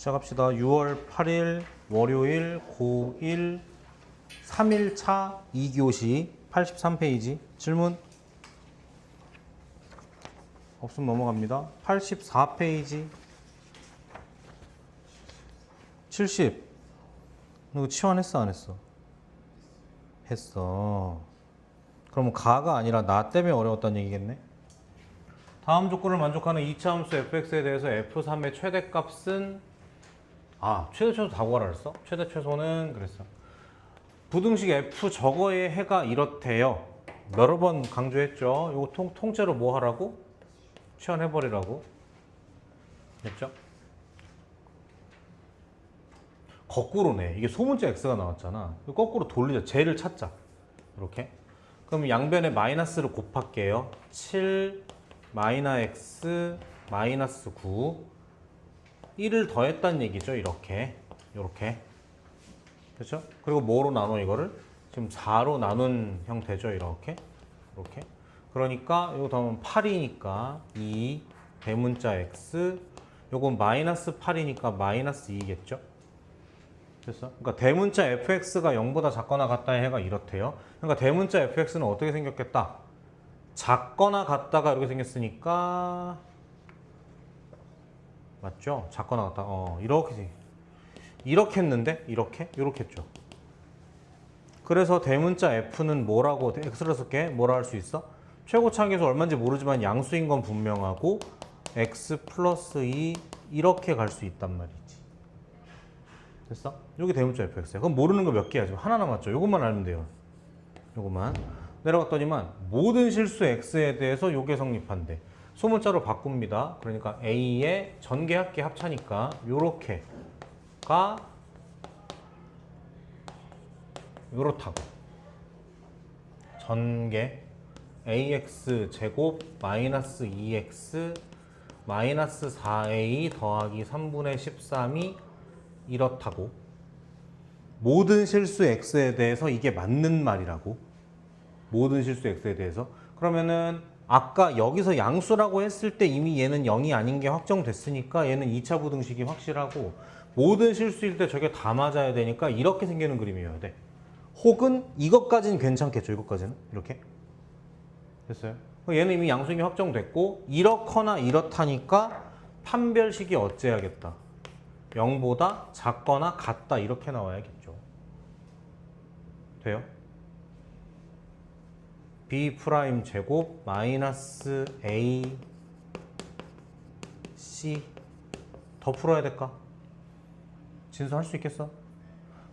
시작합시다. 6월 8일 월요일 고1 3일차 2교시 83페이지 질문 없으면 넘어갑니다. 84페이지 70 이거 치환했어 안 했어? 했어. 그럼 가가 아니라 나 때문에 어려웠다는 얘기겠네. 다음 조건을 만족하는 2차 함수 fx에 대해서 f3의 최대값은 최대 최소 다 구하라 그랬어? 최대 최소는 그랬어. 부등식 f 저거의 해가 이렇대요. 여러 번 강조했죠. 이거 통째로 뭐 하라고? 치환해버리라고. 됐죠? 거꾸로네. 이게 소문자 x가 나왔잖아. 거꾸로 돌리자. 쟤를 찾자. 이렇게. 그럼 양변에 마이너스를 곱할게요. 7 마이너스 x 마이너스 9 1을 더했다는 얘기죠. 이렇게 그렇죠? 그리고 뭐로 나눠 이거를? 지금 4로 나눈 형태죠. 이렇게 그러니까 이거 더하면 8이니까 2 대문자 x 요건 마이너스 8이니까 마이너스 2겠죠. 됐어? 그러니까 대문자 fx가 0보다 작거나 같다의 해가 이렇대요. 그러니까 대문자 fx는 어떻게 생겼겠다? 작거나 같다가 이렇게 생겼으니까 맞죠? 작거나 같다. 이렇게 했는데 이렇게 했죠. 그래서 대문자 f는 뭐라고 x를 쓸게 뭐라 할 수 있어? 최고차항계수 얼마인지 모르지만 양수인 건 분명하고 x 플러스 2 이렇게 갈 수 있단 말이지. 됐어? 여기 대문자 fx야. 그럼 모르는 거 몇 개야? 지금 하나 남았죠. 요것만 알면 돼요. 요것만. 내려갔더니만 모든 실수 x에 대해서 요게 성립한대. 소문자로 바꿉니다. 그러니까 a의 전개합계 합차니까 요렇게가 요렇다고. 전개 ax 제곱 마이너스 2x 마이너스 4a 더하기 3분의 13이 이렇다고. 모든 실수 x에 대해서 이게 맞는 말이라고. 모든 실수 x에 대해서. 그러면은 아까 여기서 양수라고 했을 때 이미 얘는 0이 아닌 게 확정됐으니까 얘는 2차 부등식이 확실하고 모든 실수일 때 저게 다 맞아야 되니까 이렇게 생기는 그림이어야 돼. 혹은 이것까지는 괜찮겠죠. 이것까지는 이렇게 됐어요. 얘는 이미 양수인 게 확정됐고 이렇거나 이렇다니까 판별식이 어째야겠다. 0보다 작거나 같다 이렇게 나와야겠죠. 돼요? b 프라임 제곱 마이너스 a c 더 풀어야 될까? 진수할 수 있겠어?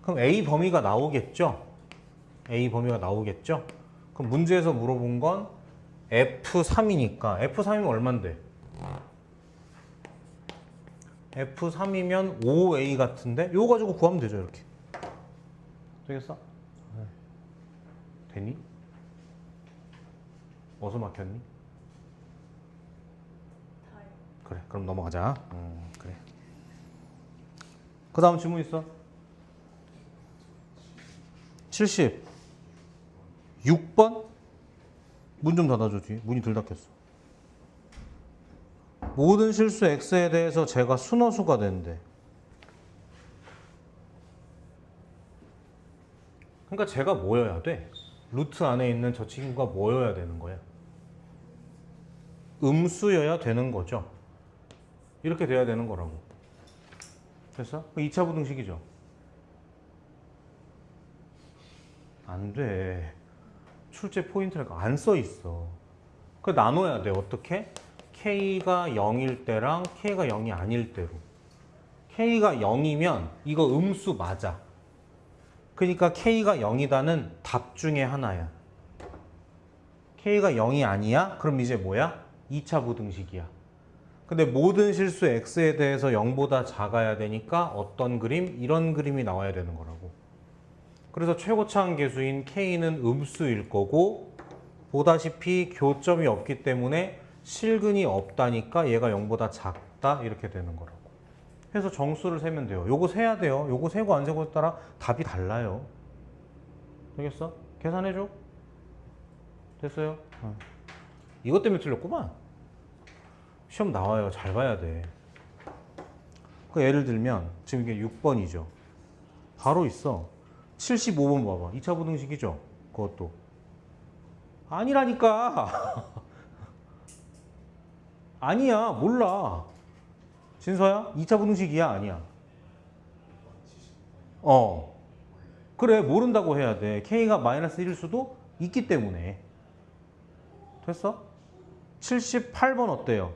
그럼 a 범위가 나오겠죠? a 범위가 나오겠죠? 그럼 문제에서 물어본 건 f3이니까 f3이면 얼만데? f3이면 5a 같은데? 요거 가지고 구하면 되죠. 이렇게 되겠어? 되니? 어디서 막혔니? 그래, 그럼 넘어가자. 그래. 그 다음 질문 있어? 76번? 문 좀 닫아줘, 뒤에. 문이 덜 닫혔어. 모든 실수 x에 대해서 제가 순허수가 된대. 그러니까 제가 뭐여야 돼? 루트 안에 있는 저 친구가 뭐여야 되는 거야? 음수여야 되는 거죠. 이렇게 돼야 되는 거라고. 됐어? 2차 부등식이죠. 안 돼. 출제 포인트가 안 써 있어. 그 나눠야 돼. 어떻게? k가 0일 때랑 k가 0이 아닐 때로. k가 0이면 이거 음수 맞아. 그러니까 k가 0이다는 답 중에 하나야. k가 0이 아니야? 그럼 이제 뭐야? 2차 부등식이야. 근데 모든 실수 x에 대해서 0보다 작아야 되니까 어떤 그림? 이런 그림이 나와야 되는 거라고. 그래서 최고차항 계수인 k는 음수일 거고 보다시피 교점이 없기 때문에 실근이 없다니까 얘가 0보다 작다 이렇게 되는 거라고. 해서 정수를 세면 돼요. 요거 세야 돼요. 요거 세고 안 세고에 따라 답이 달라요. 되겠어? 계산해줘. 됐어요? 이것 때문에 틀렸구만. 시험 나와요. 잘 봐야 돼. 그 예를 들면 지금 이게 6번이죠. 바로 있어. 75번 봐봐. 2차 부등식이죠. 그것도. 아니라니까. 아니야. 몰라. 진서야? 2차 부등식이야? 아니야? 그래. 모른다고 해야 돼. K가 마이너스 1일 수도 있기 때문에. 됐어? 78번 어때요?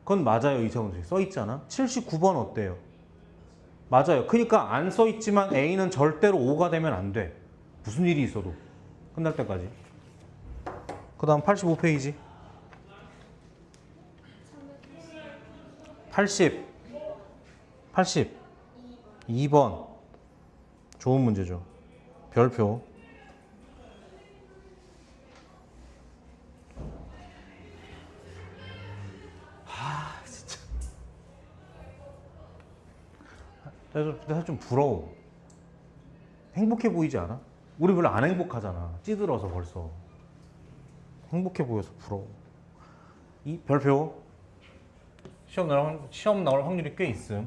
그건 맞아요. 2차 부등식 써있잖아. 79번 어때요? 맞아요. 그러니까 안 써있지만 A는 절대로 5가 되면 안 돼. 무슨 일이 있어도. 끝날 때까지. 그 다음 85페이지. 82번. 좋은 문제죠. 별표. 진짜. 사실 좀 부러워. 행복해 보이지 않아? 우리 별로 안 행복하잖아. 찌들어서 벌써. 행복해 보여서 부러워. 이 별표. 시험 나올 확률이 꽤 있음.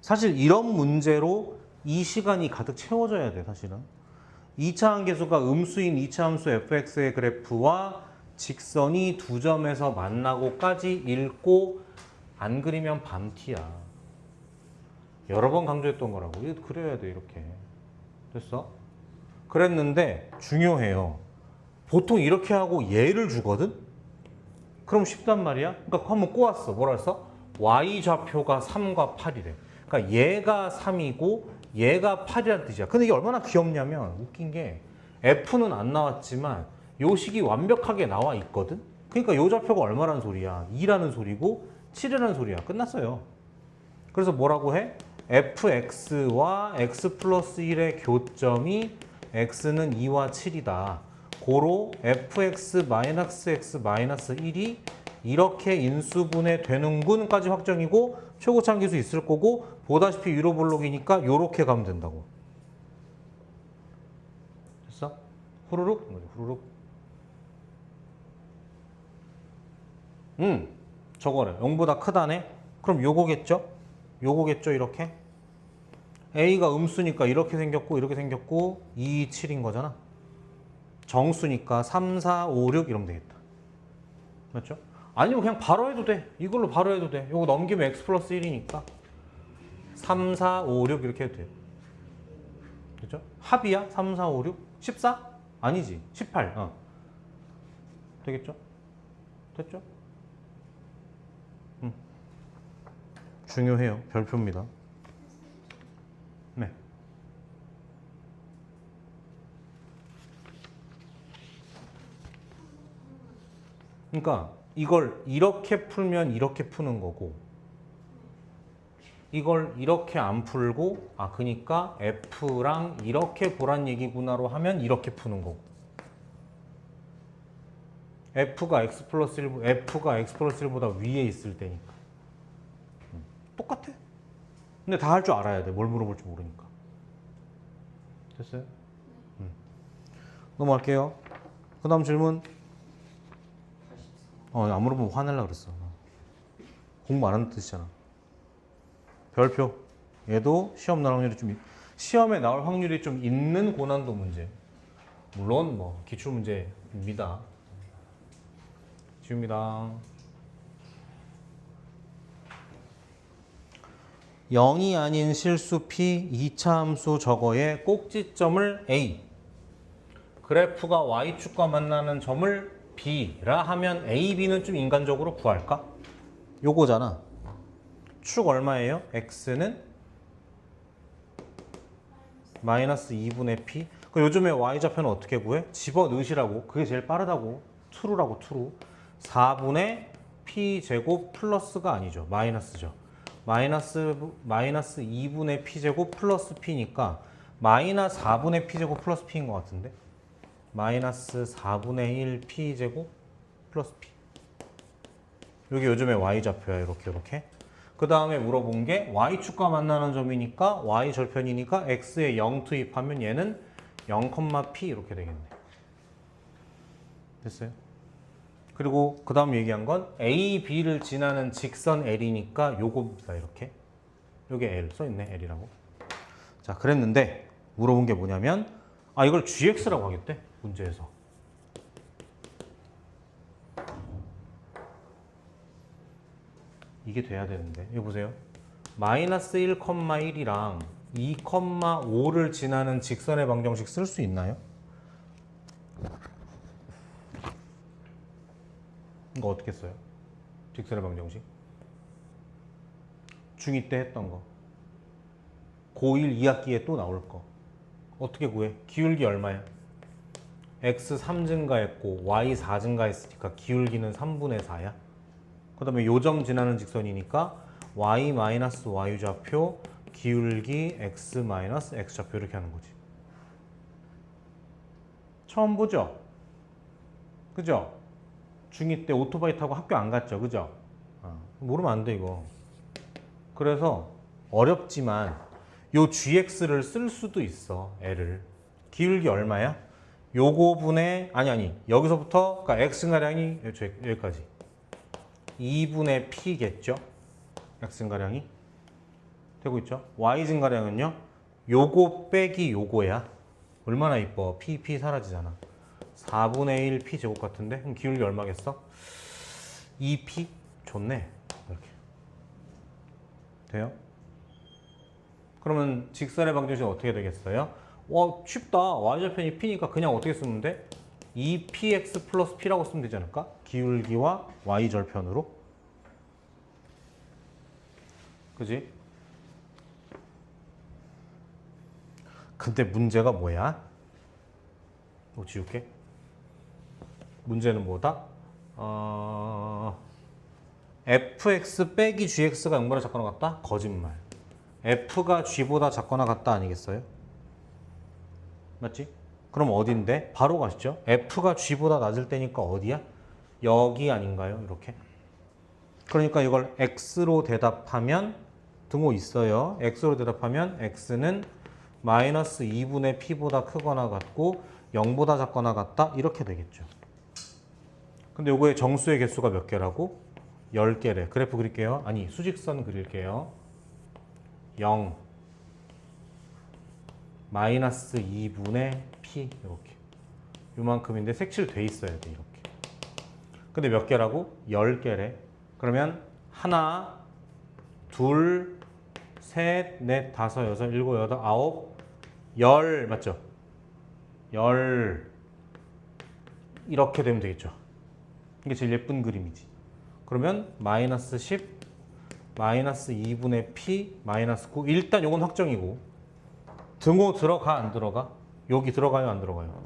사실 이런 문제로 이 시간이 가득 채워져야 돼, 사실은. 2차 함계수가 음수인 2차 함수 fx의 그래프와 직선이 두 점에서 만나고까지 읽고 안 그리면 밤티야. 여러 번 강조했던 거라고. 이거 그려야 돼, 이렇게. 됐어? 그랬는데 중요해요. 보통 이렇게 하고 얘를 주거든? 그럼 쉽단 말이야? 그러니까 한번 꼬았어. 뭐라 했어? y좌표가 3과 8이래. 그러니까 얘가 3이고 얘가 8이라는 뜻이야. 근데 이게 얼마나 귀엽냐면 웃긴 게 f는 안 나왔지만 요 식이 완벽하게 나와 있거든? 그러니까 요 좌표가 얼마라는 소리야? 2라는 소리고 7이라는 소리야. 끝났어요. 그래서 뭐라고 해? fx와 x 플러스 1의 교점이 x는 2와 7이다. 고로 fx 마이너스 x 마이너스 1이 이렇게 인수분해 되는군까지 확정이고 최고차함계수 있을 거고 보다시피 유로블록이니까 요렇게 가면 된다고. 됐어? 후루룩? 후루룩. 저거래. 0보다 크다네? 그럼 요거겠죠? 요거겠죠, 이렇게? A가 음수니까 이렇게 생겼고 이렇게 생겼고 2, 7인 거잖아. 정수니까 3, 4, 5, 6 이러면 되겠다. 맞죠? 아니면 그냥 바로 해도 돼. 이걸로 바로 해도 돼. 요거 넘기면 x 플러스 1이니까 3, 4, 5, 6 이렇게 해도 돼요. 그죠? 합이야? 3, 4, 5, 6? 14? 아니지. 18. 되겠죠? 됐죠? 중요해요. 별표입니다. 네. 그러니까 이걸 이렇게 풀면 이렇게 푸는 거고 이걸 이렇게 안 풀고 그러니까 F랑 이렇게 보란 얘기구나로 하면 이렇게 푸는 거고 F가 X 플러스 1보다 위에 있을 때니까 똑같아. 근데 다 할 줄 알아야 돼. 뭘 물어볼지 모르니까. 됐어요? 넘어갈게요. 그 다음 질문. 안 물어보면 화내려고 그랬어. 공부 안 하는 뜻이잖아. 별표. 얘도 시험에 나올 확률이 좀 있는 고난도 문제. 물론 뭐 기출 문제입니다. 지웁니다. 0이 아닌 실수 P 2차 함수 저거의 꼭지점을 A. 그래프가 Y축과 만나는 점을 B라 하면 A, B는 좀 인간적으로 구할까? 요거잖아. 축 얼마예요? X는 마이너스 2분의 P. 요즘에 Y좌표는 어떻게 구해? 집어넣으시라고. 그게 제일 빠르다고. true라고 true. 4분의 P제곱 플러스가 아니죠. 마이너스죠. 마이너스 2분의 P제곱 플러스 P니까 마이너스 4분의 P제곱 플러스 P인 것 같은데? 마이너스 4분의 1 P제곱 플러스 P. 여기 요즘에 Y좌표야. 이렇게. 그 다음에 물어본 게 Y축과 만나는 점이니까 Y절편이니까 X에 0 투입하면 얘는 0, P 이렇게 되겠네. 됐어요? 그리고 그 다음 얘기한 건 A, B를 지나는 직선 L이니까 요겁니다. 이렇게. 요게 L 써있네. L이라고. 자, 그랬는데 물어본 게 뭐냐면 이걸 GX라고 하겠대. 문제에서. 이게 돼야 되는데. 이거 보세요. 마이너스 1,1이랑 2,5를 지나는 직선의 방정식 쓸 수 있나요? 이거 어떻게 써요? 직선의 방정식. 중2 때 했던 거. 고1 2학기에 또 나올 거. 어떻게 구해? 기울기 얼마야? x 3 증가했고 y 4 증가했으니까 기울기는 3분의 4야. 그 다음에 요점 지나는 직선이니까 y 마이너스 y 좌표 기울기 x 마이너스 x 좌표 이렇게 하는 거지. 처음 보죠? 그죠? 중2 때 오토바이 타고 학교 안 갔죠? 그죠? 모르면 안 돼 이거. 그래서 어렵지만 요 gx를 쓸 수도 있어. L을. 기울기 얼마야? 요거 분의 아니 여기서부터 그러니까 x가량이 여기까지 2분의 p겠죠? x가량이 되고 있죠? y증가량은요? 요거 빼기 요거야. 얼마나 이뻐. p 사라지잖아. 4분의 1 p 제곱 같은데? 그럼 기울기 얼마겠어? 2p? 좋네. 이렇게 돼요? 그러면 직선의 방정식은 어떻게 되겠어요? 쉽다. y절편이 p니까 그냥 어떻게 쓰면 돼? 2px 플러스 p라고 쓰면 되지 않을까? 기울기와 y절편으로. 그지? 근데 문제가 뭐야? 이거 지울게. 문제는 뭐다? fx 빼기 gx가 0보다 작거나 같다? 거짓말. f가 g보다 작거나 같다 아니겠어요? 맞지? 그럼 어딘데? 바로 가시죠. f가 g보다 낮을 때니까 어디야? 여기 아닌가요? 이렇게. 그러니까 이걸 x로 대답하면 등호 있어요. x로 대답하면 x는 마이너스 2분의 p보다 크거나 같고 0보다 작거나 같다? 이렇게 되겠죠. 근데 요거의 정수의 개수가 몇 개라고? 10개래. 그래프 그릴게요. 아니, 수직선 그릴게요. 0 마이너스 2분의 p 이렇게. 요만큼인데 색칠돼 있어야 돼. 이렇게. 근데 몇 개라고? 10개래. 그러면 하나, 둘, 셋, 넷, 다섯, 여섯, 일곱, 여덟, 아홉, 열 맞죠? 10 이렇게 되면 되겠죠. 이게 제일 예쁜 그림이지. 그러면 마이너스 10, 마이너스 2분의 p, 마이너스 9. 일단 요건 확정이고. 등호 들어가 안 들어가? 여기 들어가요 안 들어가요?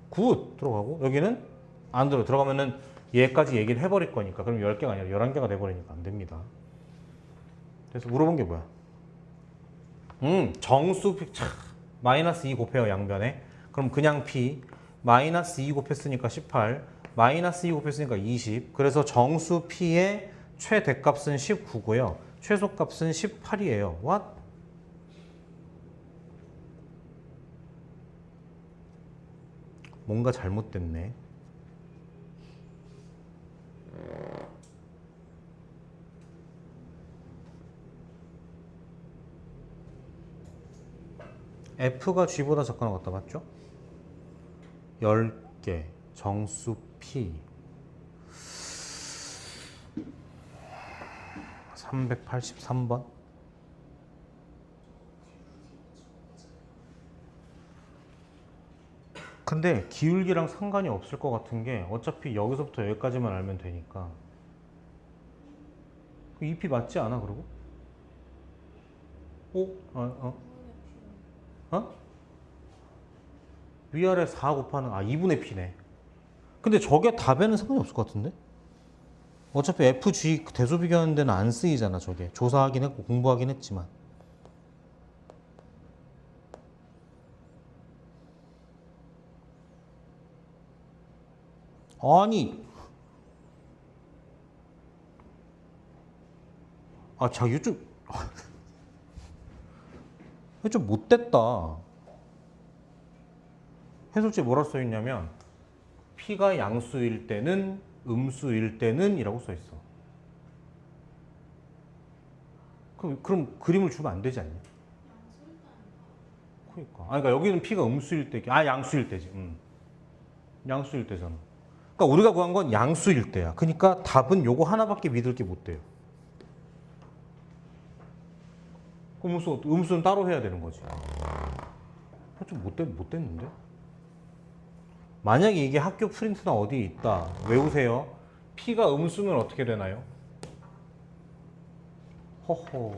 굿 들어가고 여기는 안 들어가면은 얘까지 얘기를 해버릴 거니까. 그럼 10개가 아니라 11개가 돼버리니까 안 됩니다. 그래서 물어본 게 뭐야? 정수 마이너스 2 곱해요 양변에. 그럼 그냥 p 마이너스 2 곱했으니까 18 마이너스 2 곱했으니까 20. 그래서 정수 p의 최대값은 19고요. 최소값은 18이에요. What? 뭔가 잘못됐네. F가 G보다 작거나 같다 맞죠? 10개 정수 P 383번. 근데 기울기랑 상관이 없을 것 같은 게 어차피 여기서부터 여기까지만 알면 되니까. EP 맞지 않아 그러고? 어? 위아래 4 곱하는 2분의 P네. 근데 저게 답에는 상관이 없을 것 같은데? 어차피 FG 대소 비교하는 데는 안 쓰이잖아 저게. 조사하긴 했고 공부하긴 했지만. 아니 자 이거 좀 못됐다. 해설지에 뭐라 써있냐면 P가 양수일 때는 음수일 때는 이라고 써 있어. 그럼 그림을 주면 안 되지 않냐? 그러니까. 그러니까 여기는 P가 음수일 때, 양수일 때지. 양수일 때잖아. 그러니까 우리가 구한 건 양수일 때야. 그러니까 답은 요거 하나밖에 믿을 게 못 돼요. 그럼 음수는 따로 해야 되는 거지. 좀 못 됐는데? 만약에 이게 학교 프린트나 어디에 있다. 외우세요. P가 음수면 어떻게 되나요? 허허.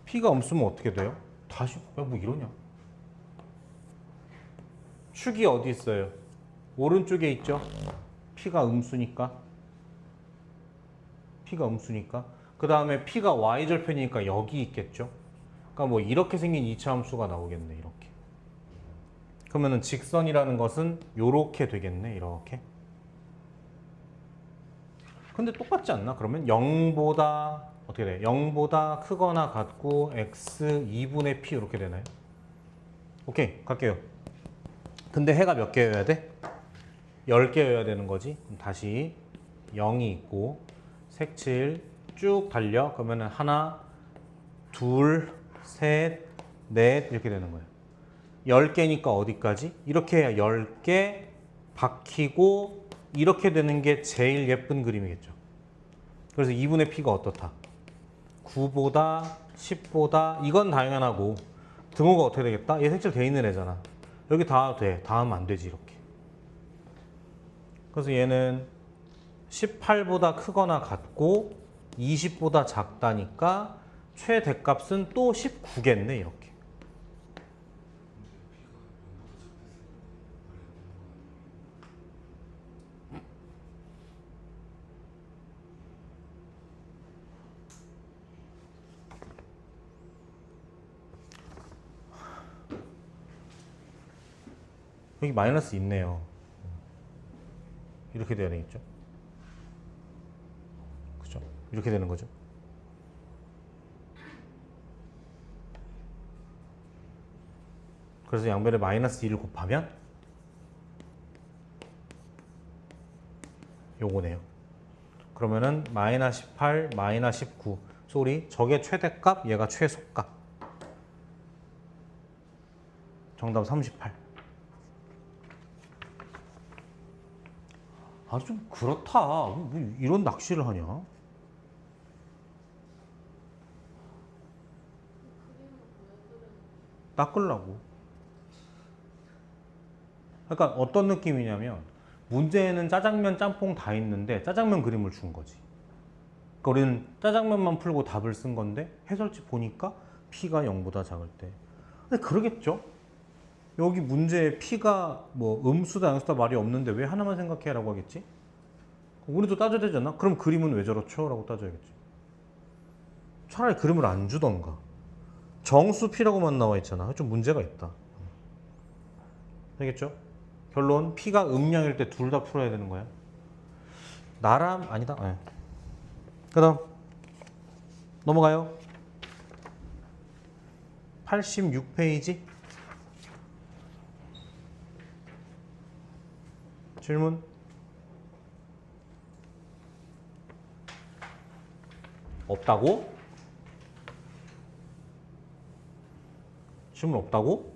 P가 음수면 어떻게 돼요? 다시, 뭐 이러냐? 축이 어디 있어요? 오른쪽에 있죠? P가 음수니까. P가 음수니까. 그 다음에 P가 Y절편이니까 여기 있겠죠? 그러니까 뭐 이렇게 생긴 이차 함수가 나오겠네, 이렇게. 그러면은 직선이라는 것은 요렇게 되겠네, 이렇게. 근데 똑같지 않나? 그러면 0보다 어떻게 돼? 0보다 크거나 같고 x 2분의 p 이렇게 되나요? 오케이, 갈게요. 근데 해가 몇 개여야 돼? 10개여야 되는 거지. 그럼 다시 0이 있고 색칠 쭉 달려. 그러면은 하나, 둘, 셋, 넷 이렇게 되는 거예요. 10개니까 어디까지? 이렇게 해야 10개 박히고 이렇게 되는 게 제일 예쁜 그림이겠죠. 그래서 2분의 p가 어떻다? 9보다 10보다 이건 당연하고 등호가 어떻게 되겠다? 얘 색칠 돼 있는 애잖아. 여기 다 돼. 다음 안 되지 이렇게. 그래서 얘는 18보다 크거나 같고 20보다 작다니까 최대값은 또 19겠네 이렇게. 여기 마이너스 있네요. 이렇게 돼야 되겠죠? 그죠? 이렇게 되는 거죠. 그래서 양변에 마이너스 2를 곱하면 요거네요. 그러면은 마이너스 18, 마이너스 19. 쏘리, 저게 최대값, 얘가 최소값. 정답 38. 아, 좀 그렇다. 뭐 이런 낚시를 하냐? 닦으려고. 그러니까 어떤 느낌이냐면 문제에는 짜장면, 짬뽕 다 있는데 짜장면 그림을 준 거지. 그러니까 우리는 짜장면만 풀고 답을 쓴 건데 해설지 보니까 P가 0보다 작을 때. 근데 그러겠죠? 여기 문제에 P가 뭐 음수다 양수다 말이 없는데 왜 하나만 생각해 라고 하겠지? 우리도 따져야 되지 않나? 그럼 그림은 왜 저렇죠? 라고 따져야겠지. 차라리 그림을 안 주던가. 정수 P라고만 나와 있잖아. 좀 문제가 있다. 되겠죠? 결론 P가 음량일 때 둘 다 풀어야 되는 거야. 나람 아니다. 네. 그다음 넘어가요. 86페이지. 질문. 없다고? 질문 없다고?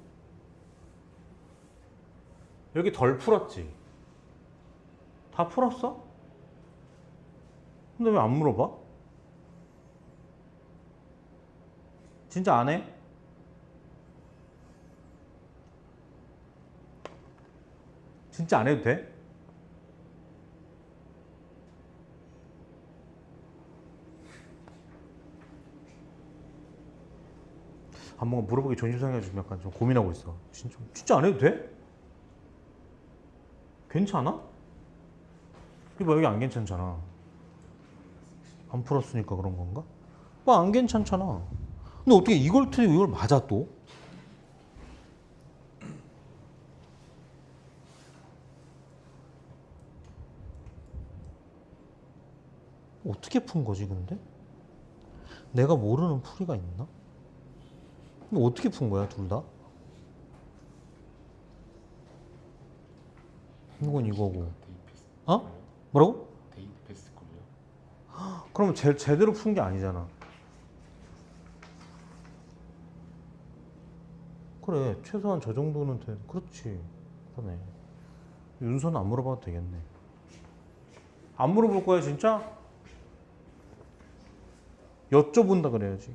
여기 덜 풀었지? 다 풀었어? 근데 왜 안 물어봐? 진짜 안 해? 진짜 안 해도 돼? 뭔가 물어보기 조심스러워가지고 약간 좀 고민하고 있어. 진짜 안 해도 돼? 괜찮아? 이봐, 여기 안 괜찮잖아. 안 풀었으니까 그런 건가? 뭐 안 괜찮잖아. 근데 어떻게 이걸 틀리고 이걸 맞아 또? 어떻게 푼 거지 근데? 내가 모르는 풀이가 있나? 근데 어떻게 푼 거야 둘 다? 이건 이거고. 대입했을 어? 걸요? 뭐라고? 대입했을 걸요? 그럼 제대로 푼 게 아니잖아. 그래, 최소한 저 정도는 돼. 그렇지. 그러네. 윤서는 안 물어봐도 되겠네. 안 물어볼 거야, 진짜? 여쭤본다 그래야지.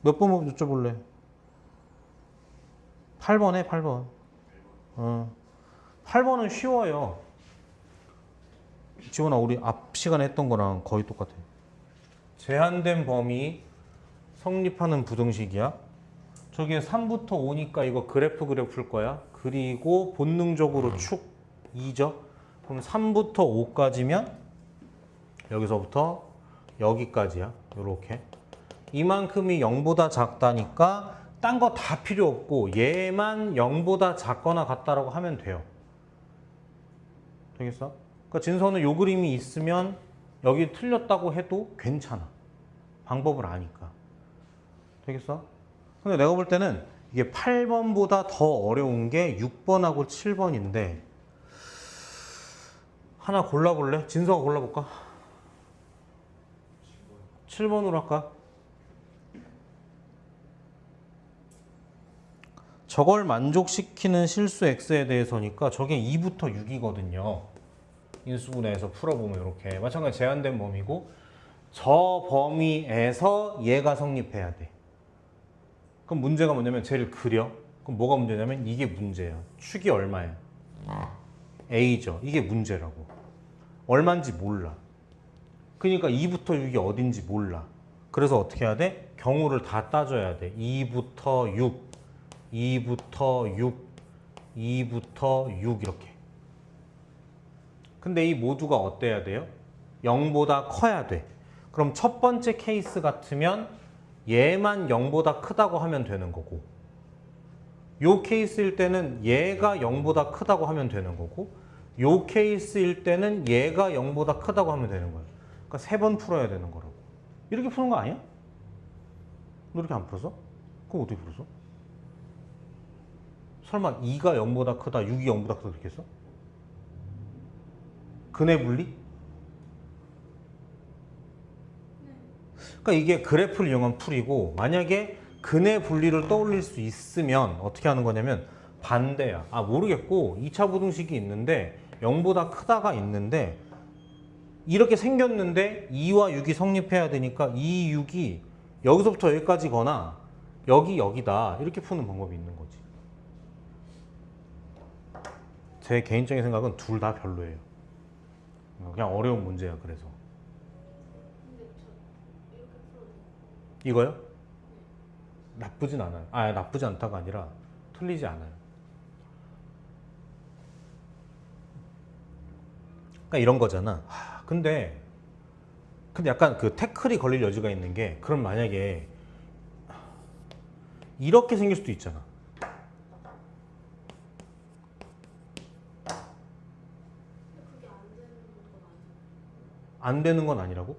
몇 번 여쭤볼래? 8번 해, 8번. 8번은 쉬워요. 지원아, 우리 앞 시간에 했던 거랑 거의 똑같아. 제한된 범위 성립하는 부등식이야. 저기 3부터 5니까 이거 그래프 그려풀 거야. 그리고 본능적으로 축 2죠. 그럼 3부터 5까지면 여기서부터 여기까지야. 요렇게. 이만큼이 0보다 작다니까 딴 거 다 필요 없고 얘만 0보다 작거나 같다라고 하면 돼요. 되겠어? 그러니까 진서는 요 그림이 있으면 여기 틀렸다고 해도 괜찮아. 방법을 아니까. 되겠어? 근데 내가 볼 때는 이게 8번보다 더 어려운 게 6번하고 7번인데 하나 골라볼래? 진서가 골라볼까? 7번으로 할까? 저걸 만족시키는 실수 x에 대해서니까 저게 2부터 6이거든요. 인수분해에서 풀어보면 이렇게 마찬가지 제한된 범위고 저 범위에서 얘가 성립해야 돼. 그럼 문제가 뭐냐면 쟤를 그려. 그럼 뭐가 문제냐면 이게 문제야. 축이 얼마야? A죠. 이게 문제라고. 얼마인지 몰라. 그러니까 2부터 6이 어딘지 몰라. 그래서 어떻게 해야 돼? 경우를 다 따져야 돼. 2부터 6, 2부터 6, 2부터 6 이렇게. 근데 이 모두가 어때야 돼요? 0보다 커야 돼. 그럼 첫 번째 케이스 같으면 얘만 0보다 크다고 하면 되는 거고 요 케이스일 때는 얘가 0보다 크다고 하면 되는 거고 요 케이스일 때는 얘가 0보다 크다고 하면 되는 거예요. 그러니까 3번 풀어야 되는 거라고. 이렇게 푸는 거 아니야? 너 이렇게 안 풀었어? 그럼 어떻게 풀었어? 설마 2가 0보다 크다, 6이 0보다 크다 그렇게 했어? 근해 분리? 그러니까 이게 그래프를 이용한 풀이고 만약에 근해 분리를 떠올릴 수 있으면 어떻게 하는 거냐면 반대야. 아 모르겠고 2차 부등식이 있는데 0보다 크다가 있는데 이렇게 생겼는데 2와 6이 성립해야 되니까 2, 6이 여기서부터 여기까지거나 여기다 이렇게 푸는 방법이 있는 거지. 제 개인적인 생각은 둘 다 별로예요. 그냥 어려운 문제야. 그래서 이거요? 나쁘진 않아요. 아 나쁘지 않다가 아니라 틀리지 않아요. 그러니까 이런 거잖아. 근데 약간 그 태클이 걸릴 여지가 있는 게 그럼 만약에 이렇게 생길 수도 있잖아. 안 되는 건 아니라고?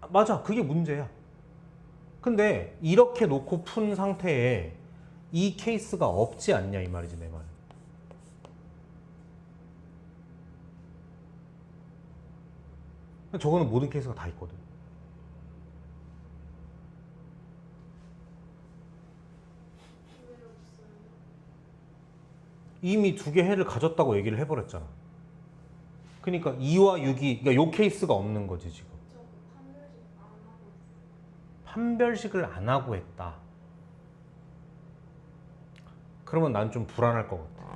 맞아. 그게 문제야. 근데 이렇게 놓고 푼 상태에 이 케이스가 없지 않냐 이 말이지 내 말. 저거는 모든 케이스가 다 있거든. 이미 두 개 해를 가졌다고 얘기를 해버렸잖아. 그러니까 2와 6이 그러니까 요 케이스가 없는 거지 지금. 판별식을 안 하고 했다. 그러면 난 좀 불안할 것 같아.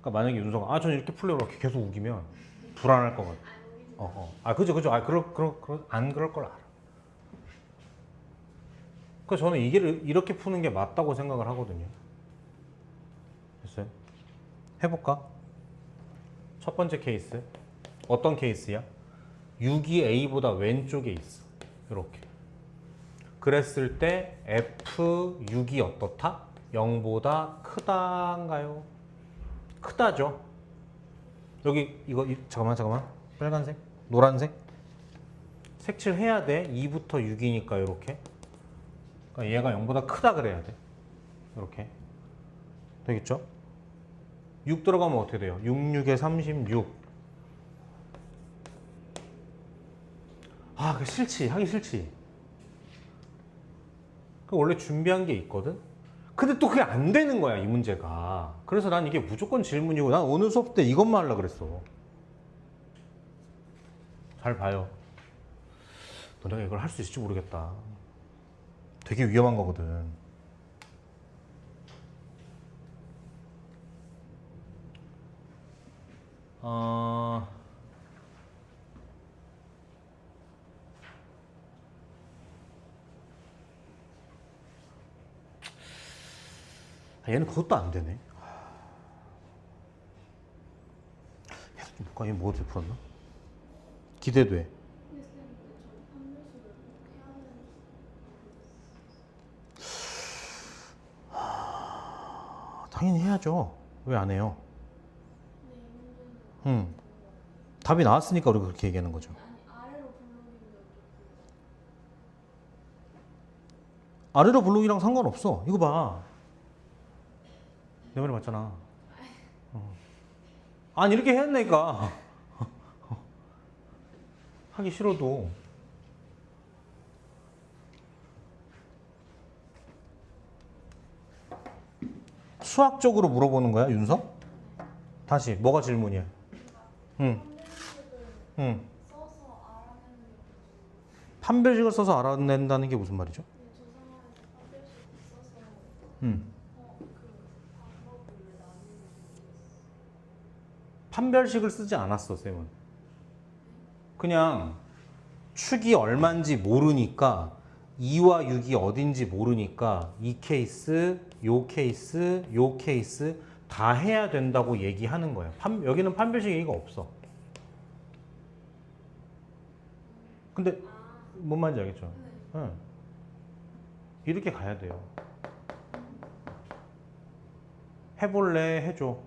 그러니까 만약에 윤서가 아 저는 이렇게 풀려고 계속 우기면 불안할 것 같아. 아 그죠. 아 안 그럴 걸 알아. 그래서 저는 이렇게 푸는 게 맞다고 생각을 하거든요. 됐어요? 해볼까? 첫 번째 케이스. 어떤 케이스야? 6이 A보다 왼쪽에 있어. 이렇게. 그랬을 때 F6이 어떻다? 0보다 크다인가요? 크다죠. 여기 이거 잠깐만. 빨간색, 노란색. 색칠해야 돼. 2부터 6이니까 이렇게. 그러니까 얘가 0보다 크다 그래야 돼. 이렇게. 되겠죠? 6 들어가면 어떻게 돼요? 6, 6에 36. 아, 그 싫지. 하기 싫지. 그 원래 준비한 게 있거든? 근데 또 그게 안 되는 거야, 이 문제가. 그래서 난 이게 무조건 질문이고, 난 오늘 수업 때 이것만 하려고 그랬어. 잘 봐요. 너네가 이걸 할 수 있을지 모르겠다. 되게 위험한 거거든. 얘는 그것도 안 되네. 얘는 좀 볼까? 얘 뭐 어떻게 풀었나? 기대돼. 당연히 해야죠. 왜 안 해요? 답이 나왔으니까 우리가 그렇게 얘기하는 거죠. 아래로 블록이랑 상관없어. 이거 봐. 내 말이 맞잖아. 아니, 이렇게 해야 된다니까. 하기 싫어도. 수학적으로 물어보는 거야, 윤서? 다시, 뭐가 질문이야? 응. 응. 판별식을 써서 알아낸다는 게 무슨 말이죠? 판별식을 쓰지 않았어, 쌤은. 그냥 축이 얼마인지 모르니까 2와 6이 어딘지 모르니까 이 케이스, 요 케이스, 요 케이스 다 해야 된다고 얘기하는 거예요. 여기는 판별식 얘기가 없어. 근데 뭔 말인지 알겠죠? 응. 이렇게 가야 돼요. 해볼래? 해줘.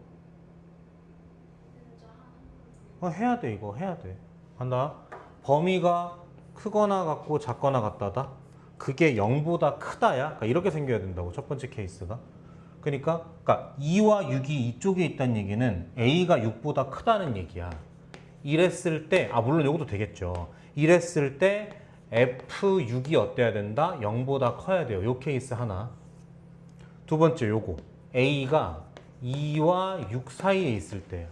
해야 돼. 이거 해야 돼. 간다. 범위가 크거나 같고 작거나 같다다. 그게 0보다 크다야. 그러니까 이렇게 생겨야 된다고. 첫 번째 케이스가. 그러니까 2와 6이 이쪽에 있다는 얘기는 A가 6보다 크다는 얘기야. 이랬을 때, 물론 이것도 되겠죠. 이랬을 때 F6이 어때야 된다? 0보다 커야 돼요. 요 케이스 하나. 두 번째 요거. A가 2와 6 사이에 있을 때야.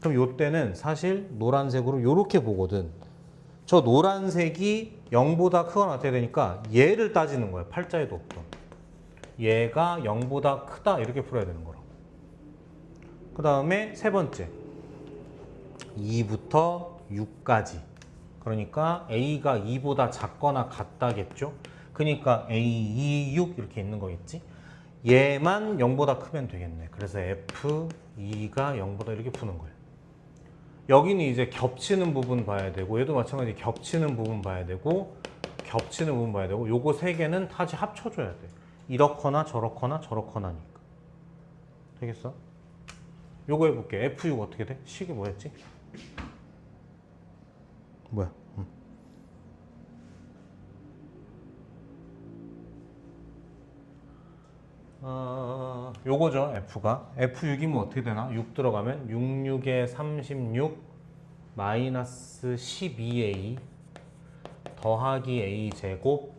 그럼 요 때는 사실 노란색으로 요렇게 보거든. 저 노란색이 0보다 크거나 같아야 되니까 얘를 따지는 거야. 팔자에도 없던. 얘가 0보다 크다 이렇게 풀어야 되는 거라고. 그 다음에 세 번째 2부터 6까지. 그러니까 A가 2보다 작거나 같다겠죠. 그러니까 A, 2, 6 이렇게 있는 거겠지. 얘만 0보다 크면 되겠네. 그래서 F, 2가 0보다 이렇게 푸는 거예요. 여기는 이제 겹치는 부분 봐야 되고, 얘도 마찬가지 겹치는 부분 봐야 되고, 겹치는 부분 봐야 되고, 요거 세 개는 다시 합쳐줘야 돼. 이렇거나 저렇거나 저렇거나니까. 되겠어? 요거 해볼게. F6 어떻게 돼? 식이 뭐였지? 뭐야? 요거죠. F가. F6이면 어떻게 되나? 6 들어가면 6, 6에 36 마이너스 12A 더하기 A 제곱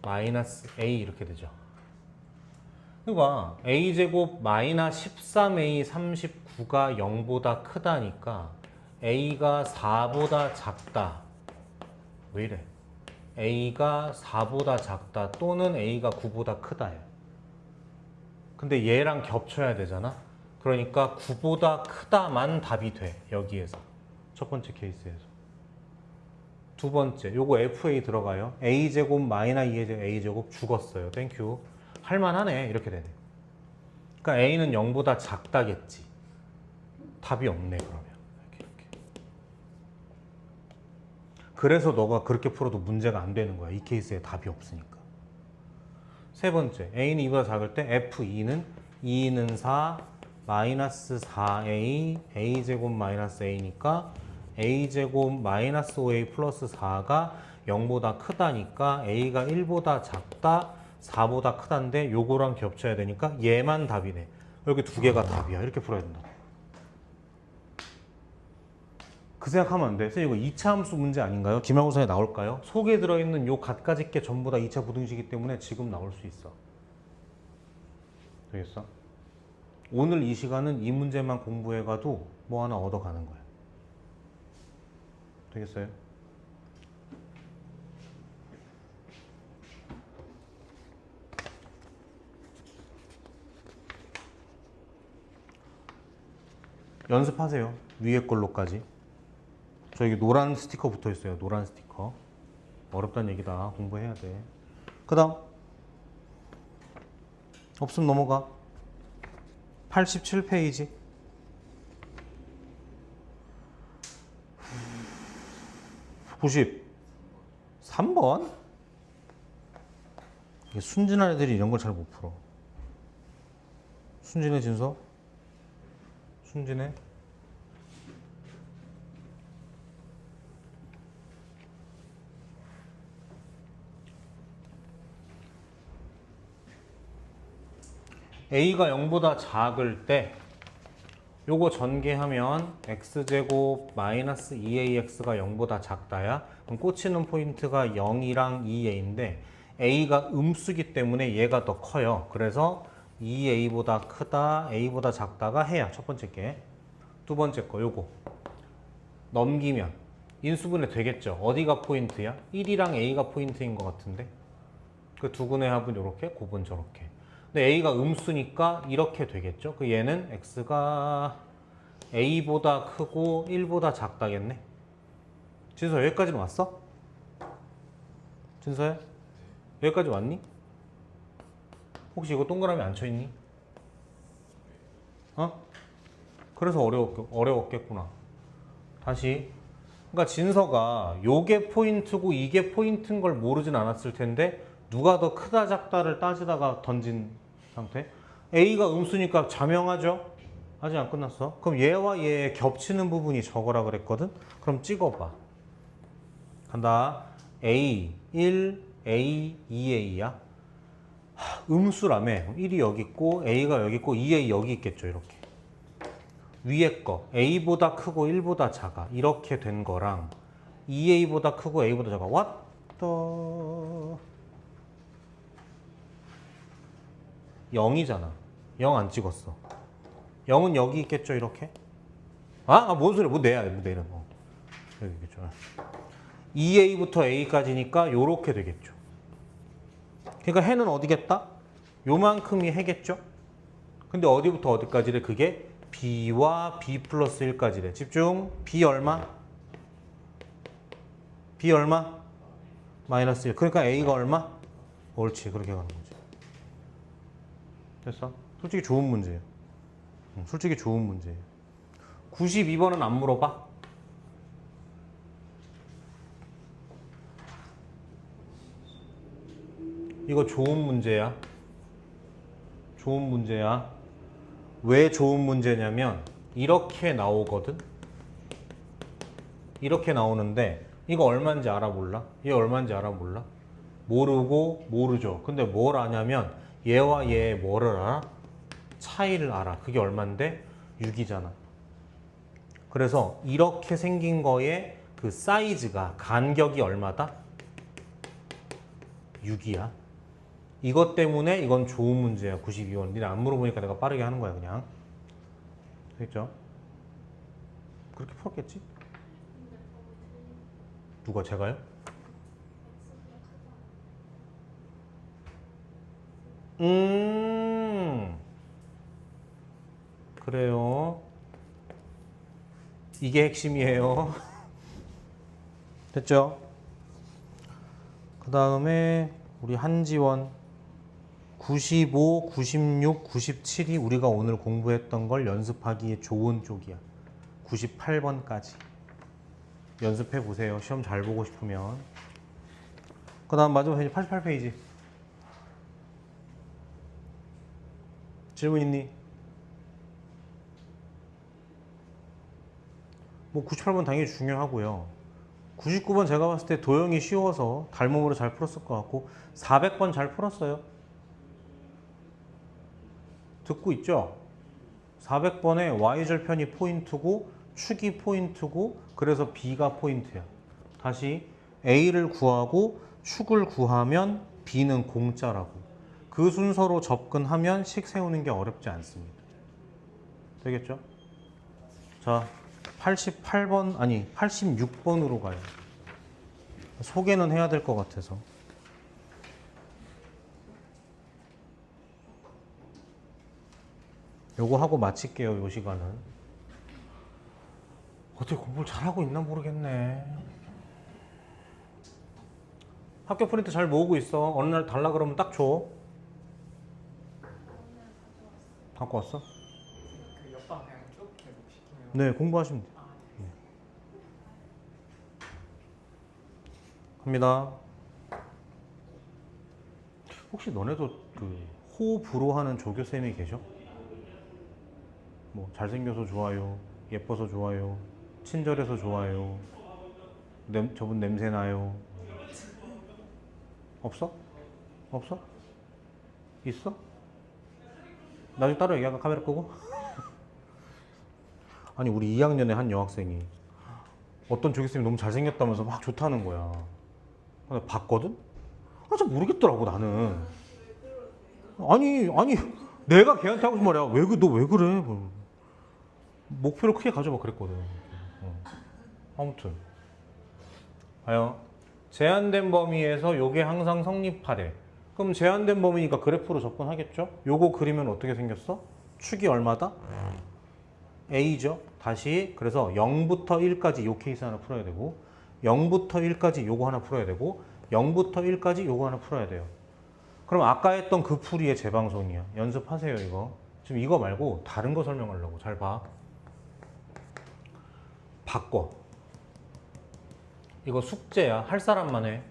마이너스 A 이렇게 되죠. 그러니까 A 제곱 마이너스 13A 39가 0보다 크다니까 A가 4보다 작다. 왜 이래? A가 4보다 작다 또는 A가 9보다 크다야. 근데 얘랑 겹쳐야 되잖아. 그러니까 9보다 크다만 답이 돼. 여기에서. 첫 번째 케이스에서. 두 번째, 요거 FA 들어가요. A제곱 마이너스 2의 A제곱 죽었어요. 땡큐. 할만하네. 이렇게 되네. 그러니까 A는 0보다 작다겠지. 답이 없네, 그러면. 이렇게. 그래서 너가 그렇게 풀어도 문제가 안 되는 거야. 이 케이스에 답이 없으니까. 세 번째, A는 2보다 작을 때 F2는 2는 4, 마이너스 4A, A제곱 마이너스 A니까 A제곱 마이너스 5A 플러스 4가 0보다 크다니까 A가 1보다 작다 4보다 크다인데 요거랑 겹쳐야 되니까 얘만 답이네. 여기 두 개가 답이야. 이렇게 풀어야 된다. 그 생각하면 안 돼. 선생님 이거 2차 함수 문제 아닌가요? 기말고사에 나올까요? 속에 들어있는 요 갖가지 게 전부 다 2차 부등식이기 때문에 지금 나올 수 있어. 되겠어? 오늘 이 시간은 이 문제만 공부해가도 뭐 하나 얻어가는 거야. 되겠어요? 연습하세요. 위에 걸로까지. 저 여기 노란 스티커 붙어 있어요. 노란 스티커. 어렵다는 얘기다. 공부해야 돼. 그 다음. 없으면 넘어가. 87페이지. 보십. 3번? 순진한 애들이 이런 걸 잘 못 풀어. 순진해, 진서? 순진해? a가 0보다 작을 때 요거 전개하면 x제곱 마이너스 2ax가 0보다 작다야. 그럼 꽂히는 포인트가 0이랑 2a인데 a가 음수기 때문에 얘가 더 커요. 그래서 2a보다 크다, a보다 작다가 해야 첫 번째 게. 두 번째 거 요거 넘기면 인수분해 되겠죠. 어디가 포인트야? 1이랑 a가 포인트인 것 같은데 그 두 근의 합은 요렇게, 곱은 저렇게. 근데 a가 음수니까 이렇게 되겠죠. 그 얘는 x가 a보다 크고 1보다 작다겠네. 진서 여기까지는 왔어? 진서야? 여기까지 왔니? 혹시 이거 동그라미 안 쳐있니? 어? 그래서 어려웠겠구나. 다시. 그러니까 진서가 요게 포인트고 이게 포인트인 걸 모르진 않았을 텐데 누가 더 크다 작다를 따지다가 던진 상태. a가 음수니까 자명하죠? 아직 안 끝났어. 그럼 얘와 얘 겹치는 부분이 저거라 그랬거든? 그럼 찍어봐. 간다. a 1, a 2a야. 음수라며. 1이 여기 있고 a가 여기 있고 2a 여기 있겠죠. 이렇게. 위에 거 a보다 크고 1보다 작아. 이렇게 된 거랑 2a보다 크고 a보다 작아. What the... 0이잖아. 0 안 찍었어. 0은 여기 있겠죠. 이렇게. 뭔 소리야. 뭐 내야 돼. 뭐 내는 거. 여기 있겠죠. 2a부터 a까지니까 요렇게 되겠죠. 그러니까 해는 어디겠다? 요만큼이 해겠죠. 근데 어디부터 어디까지래? 그게 b와 b 플러스 1까지래. 집중. b 얼마? b 얼마? 마이너스 1. 그러니까 a가 얼마? 옳지. 그렇게 가는 거지. 됐어? 솔직히 좋은 문제예요. 솔직히 좋은 문제예요. 92번은 안 물어봐? 이거 좋은 문제야. 좋은 문제야. 왜 좋은 문제냐면 이렇게 나오거든. 이렇게 나오는데 이거 얼마인지 알아 몰라? 얘 얼마인지 알아 몰라? 모르고 모르죠. 근데 뭘 아냐면 얘와 얘 뭐를 알아? 차이를 알아. 그게 얼만데? 6이잖아. 그래서 이렇게 생긴 거에 그 사이즈가 간격이 얼마다? 6이야. 이것 때문에 이건 좋은 문제야. 92번. 니네 안 물어보니까 내가 빠르게 하는 거야 그냥. 됐죠? 그렇게 풀었겠지? 누가 제가요? 그래요. 이게 핵심이에요. 됐죠? 그 다음에 우리 한지원 95, 96, 97이 우리가 오늘 공부했던 걸 연습하기에 좋은 쪽이야. 98번까지 연습해 보세요. 시험 잘 보고 싶으면. 그 다음 마지막 페이지 88페이지. 질문 있니? 뭐 98번 당연히 중요하고요. 99번 제가 봤을 때 도형이 쉬워서 달몸으로 잘 풀었을 것 같고 400번 잘 풀었어요. 듣고 있죠? 400번에 y절편이 포인트고 축이 포인트고 그래서 b가 포인트야. 다시 a를 구하고 축을 구하면 b는 공짜라고. 그 순서로 접근하면 식 세우는 게 어렵지 않습니다. 되겠죠? 자, 88번 아니 86번으로 가요. 소개는 해야 될 것 같아서. 요거 하고 마칠게요. 요 시간은. 어떻게 공부를 잘하고 있나 모르겠네. 학교 프린트 잘 모으고 있어. 어느 날 달라 그러면 딱 줘. 갖고 왔어? 그 옆방 그냥 쭉 계속 시키면. 네, 공부하시면 돼. 갑니다. 혹시 너네도 그 호불호 하는 조교쌤이 계셔? 뭐 잘생겨서 좋아요, 예뻐서 좋아요, 친절해서 좋아요, 저분 냄새 나요. 없어? 없어? 있어? 나중에 따로 얘기할까? 카메라 끄고? 아니 우리 2학년에 한 여학생이 어떤 조교쌤이 너무 잘생겼다면서 막 좋다는 거야. 내가 봤거든? 아, 잘 모르겠더라고 나는. 아니 내가 걔한테 하고 싶은 말이야. 너 왜 그래? 뭐. 목표를 크게 가져봐 그랬거든. 아무튼 봐요. 제한된 범위에서 요게 항상 성립하래. 그럼 제한된 범위니까 그래프로 접근하겠죠? 요거 그리면 어떻게 생겼어? 축이 얼마다? A죠. 다시 그래서 0부터 1까지 요 케이스 하나 풀어야 되고 0부터 1까지 요거 하나 풀어야 되고 0부터 1까지 요거 하나 풀어야 돼요. 그럼 아까 했던 그 풀이의 재방송이야. 연습하세요 이거. 지금 이거 말고 다른 거 설명하려고. 잘 봐. 바꿔. 이거 숙제야. 할 사람만 해.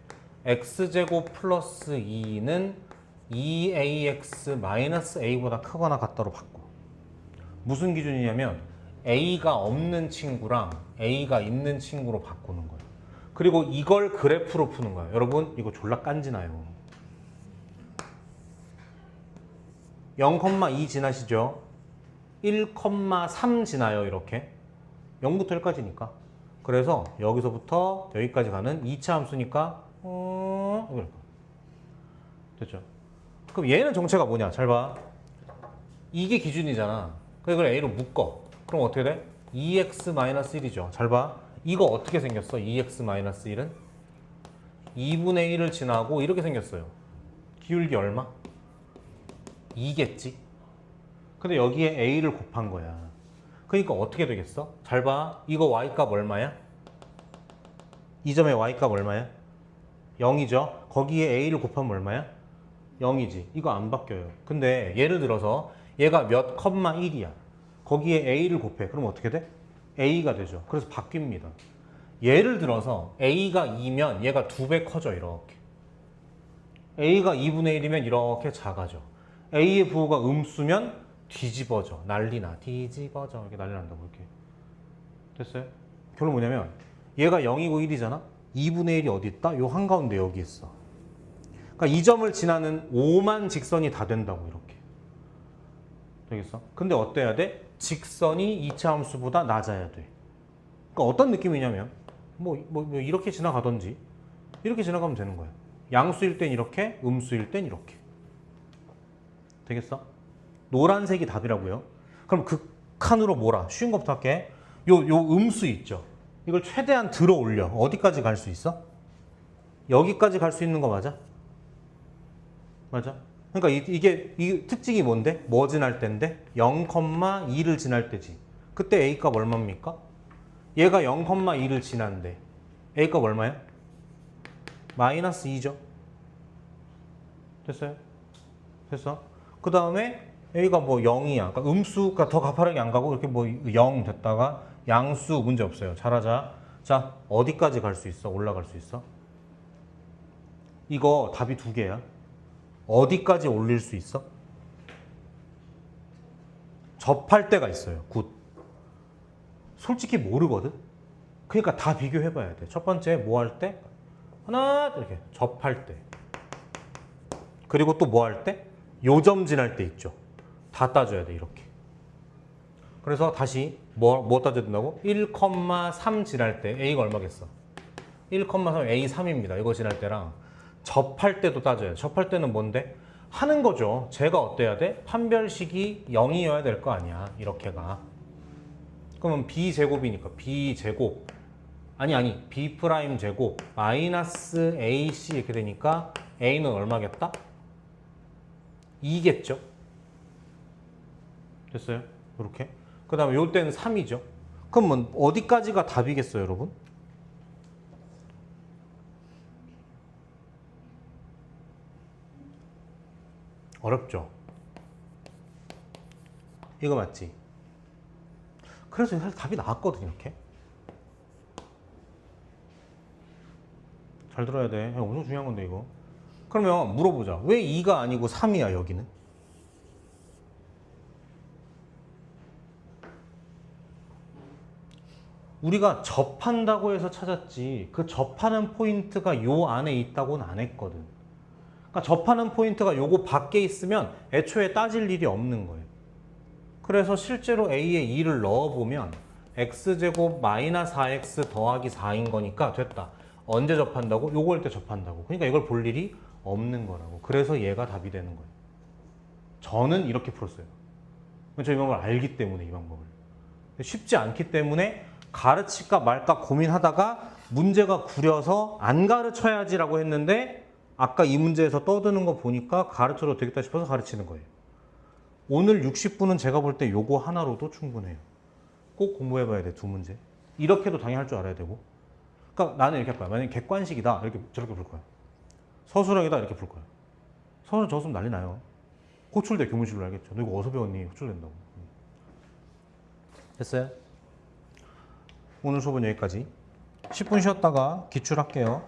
x제곱 플러스 2는 2ax 마이너스 a보다 크거나 같다로 바꿔. 무슨 기준이냐면 a가 없는 친구랑 a가 있는 친구로 바꾸는 거야. 그리고 이걸 그래프로 푸는 거야. 여러분 이거 졸라 깐지나요. 0,2 지나시죠? 1,3 지나요 이렇게. 0부터 1까지니까. 그래서 여기서부터 여기까지 가는 2차 함수니까 됐죠? 그럼 얘는 정체가 뭐냐? 잘 봐. 이게 기준이잖아. 그래서 이걸 a로 묶어. 그럼 어떻게 돼? 2x-1이죠. 잘 봐. 이거 어떻게 생겼어? 2x-1은 2분의 1을 지나고 이렇게 생겼어요. 기울기 얼마? 2겠지? 근데 여기에 a를 곱한 거야. 그러니까 어떻게 되겠어? 잘 봐. 이거 y값 얼마야? 이 점의 y값 얼마야? 0이죠. 거기에 a를 곱하면 얼마야? 0이지. 이거 안 바뀌어요. 근데 예를 들어서 얘가 몇 컴마 1이야. 거기에 a를 곱해. 그럼 어떻게 돼? a가 되죠. 그래서 바뀝니다. 예를 들어서 a가 2면 얘가 2배 커져 이렇게. a가 2분의 1이면 이렇게 작아져. a의 부호가 음수면 뒤집어져. 난리나. 뒤집어져. 이렇게 난리 난다고 이렇게. 됐어요? 결론 뭐냐면 얘가 0이고 1이잖아. 2분의 1이 어디 있다? 요 한가운데 여기 있어. 그러니까 이 점을 지나는 5만 직선이 다 된다고 이렇게. 되겠어? 근데 어때야 돼? 직선이 2차 함수보다 낮아야 돼. 그러니까 어떤 느낌이냐면 뭐 이렇게 지나가던지 이렇게 지나가면 되는 거야. 양수일 땐 이렇게, 음수일 땐 이렇게. 되겠어? 노란색이 답이라고요. 그럼 극한으로 몰아. 쉬운 것부터 할게. 요 음수 있죠? 이걸 최대한 들어 올려. 어디까지 갈 수 있어? 여기까지 갈 수 있는 거 맞아? 맞아? 그러니까 이 특징이 뭔데? 뭐 지날 때인데? 0,2를 지날 때지. 그때 A값 얼마입니까? 얘가 0,2를 지난데 A값 얼마야? 마이너스 2죠. 됐어요? 됐어? 그 다음에 A가 뭐 0이야. 그러니까 음수가 더 가파르게 안 가고 이렇게 뭐 0 됐다가 양수 문제 없어요. 잘하자. 자, 어디까지 갈 수 있어? 올라갈 수 있어? 이거 답이 두 개야. 어디까지 올릴 수 있어? 접할 때가 있어요. 굿. 솔직히 모르거든? 그러니까 다 비교해봐야 돼. 첫 번째 뭐 할 때? 하나 이렇게 접할 때. 그리고 또 뭐 할 때? 요점 지날 때 있죠. 다 따져야 돼 이렇게. 그래서 다시 뭐 따져야 된다고? 1,3 지날 때 A가 얼마겠어? 1,3 A 3입니다. 이거 지날 때랑 접할 때도 따져야 돼. 접할 때는 뭔데? 하는 거죠. 제가 어때야 돼? 판별식이 0이어야 될 거 아니야. 이렇게가. 그러면 B제곱이니까 B제곱 아니 B 프라임 제곱 마이너스 AC 이렇게 되니까 A는 얼마겠다? 2겠죠? 됐어요? 이렇게. 그 다음에 요 때는 3이죠. 그럼 뭐 어디까지가 답이겠어요, 여러분? 어렵죠? 이거 맞지? 그래서 사실 답이 나왔거든요, 이렇게. 잘 들어야 돼. 엄청 중요한 건데, 이거. 그러면 물어보자. 왜 2가 아니고 3이야, 여기는? 우리가 접한다고 해서 찾았지, 그 접하는 포인트가 요 안에 있다고는 안 했거든. 그러니까 접하는 포인트가 요거 밖에 있으면 애초에 따질 일이 없는 거예요. 그래서 실제로 A에 2를 넣어보면 x제곱 마이너스 4x 더하기 4인 거니까 됐다. 언제 접한다고? 요거 할 때 접한다고. 그러니까 이걸 볼 일이 없는 거라고. 그래서 얘가 답이 되는 거예요. 저는 이렇게 풀었어요. 저 이 방법을 알기 때문에 이 방법을. 쉽지 않기 때문에 가르칠까 말까 고민하다가 문제가 구려서 안 가르쳐야지라고 했는데 아까 이 문제에서 떠드는 거 보니까 가르쳐도 되겠다 싶어서 가르치는 거예요. 오늘 60분은 제가 볼 때 요거 하나로도 충분해요. 꼭 공부해봐야 돼, 두 문제. 이렇게도 당연히 할 줄 알아야 되고. 그러니까 나는 이렇게 할 거야. 만약에 객관식이다, 이렇게 저렇게 풀 거야. 서술형이다, 이렇게 풀 거야. 서술 적었으면 난리 나요. 호출돼 교무실로 알겠죠. 너 이거 어디서 배웠니? 호출된다고. 됐어요? 오늘 수업은 여기까지. 10분 쉬었다가 기출할게요.